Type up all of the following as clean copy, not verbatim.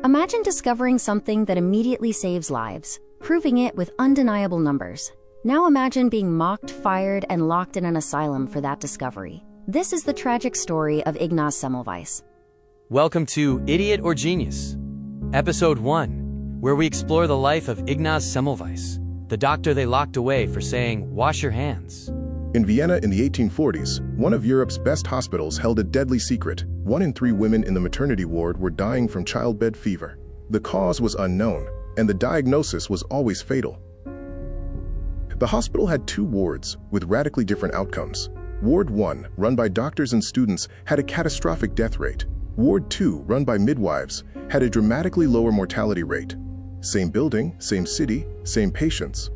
Imagine discovering something that immediately saves lives, proving it with undeniable numbers. Now imagine being mocked, fired, and locked in an asylum for that discovery. This is the tragic story of Ignaz Semmelweis. Welcome to Idiot or Genius, Episode 1, where we explore the life of Ignaz Semmelweis, the doctor they locked away for saying, "Wash your hands." In Vienna in the 1840s, one of Europe's best hospitals held a deadly secret. 1 in 3 women in the maternity ward were dying from childbed fever. The cause was unknown, and the diagnosis was always fatal. The hospital had 2 wards with radically different outcomes. Ward 1, run by doctors and students, had a catastrophic death rate. Ward 2, run by midwives, had a dramatically lower mortality rate. Same building, same city, same patients.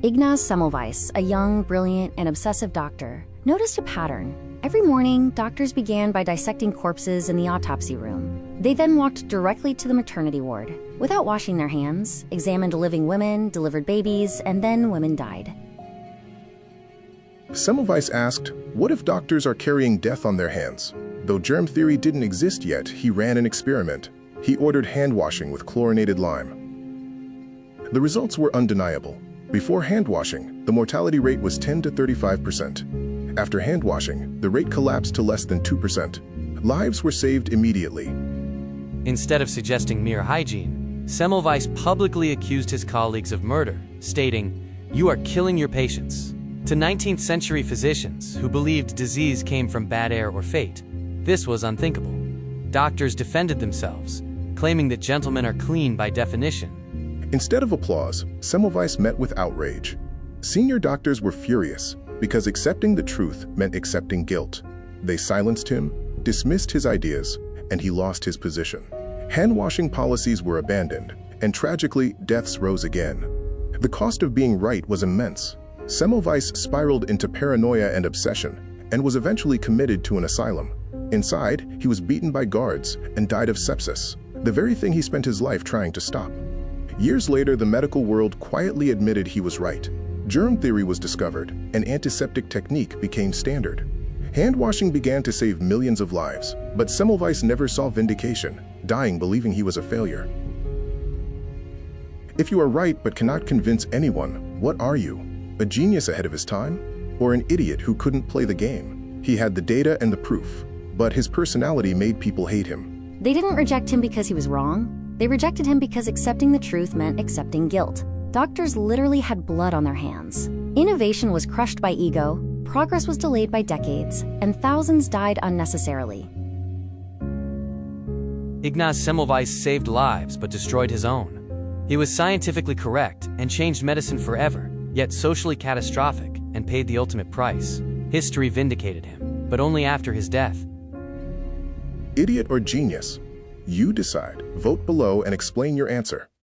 Ignaz Semmelweis, a young, brilliant, and obsessive doctor, noticed a pattern. Every morning, doctors began by dissecting corpses in the autopsy room. They then walked directly to the maternity ward, without washing their hands, examined living women, delivered babies, and then women died. Semmelweis asked, what if doctors are carrying death on their hands? Though germ theory didn't exist yet, he ran an experiment. He ordered hand washing with chlorinated lime. The results were undeniable. Before hand washing, the mortality rate was 10 to 35%. After hand washing, the rate collapsed to less than 2%. Lives were saved immediately. Instead of suggesting mere hygiene, Semmelweis publicly accused his colleagues of murder, stating, "You are killing your patients." To 19th century physicians who believed disease came from bad air or fate, this was unthinkable. Doctors defended themselves, claiming that gentlemen are clean by definition. Instead of applause, Semmelweis met with outrage. Senior doctors were furious because accepting the truth meant accepting guilt. They silenced him, dismissed his ideas, and he lost his position. Hand-washing policies were abandoned, and tragically, deaths rose again. The cost of being right was immense. Semmelweis spiraled into paranoia and obsession, and was eventually committed to an asylum. Inside, he was beaten by guards and died of sepsis, the very thing he spent his life trying to stop. Years later, the medical world quietly admitted he was right. Germ theory was discovered, and antiseptic technique became standard. Hand-washing began to save millions of lives, but Semmelweis never saw vindication, dying believing he was a failure. If you are right but cannot convince anyone, what are you? A genius ahead of his time? Or an idiot who couldn't play the game? He had the data and the proof, but his personality made people hate him. They didn't reject him because he was wrong. They rejected him because accepting the truth meant accepting guilt. Doctors literally had blood on their hands. Innovation was crushed by ego, progress was delayed by decades, and thousands died unnecessarily. Ignaz Semmelweis saved lives but destroyed his own. He was scientifically correct and changed medicine forever, yet socially catastrophic and paid the ultimate price. History vindicated him, but only after his death. Idiot or genius? You decide. Vote below and explain your answer.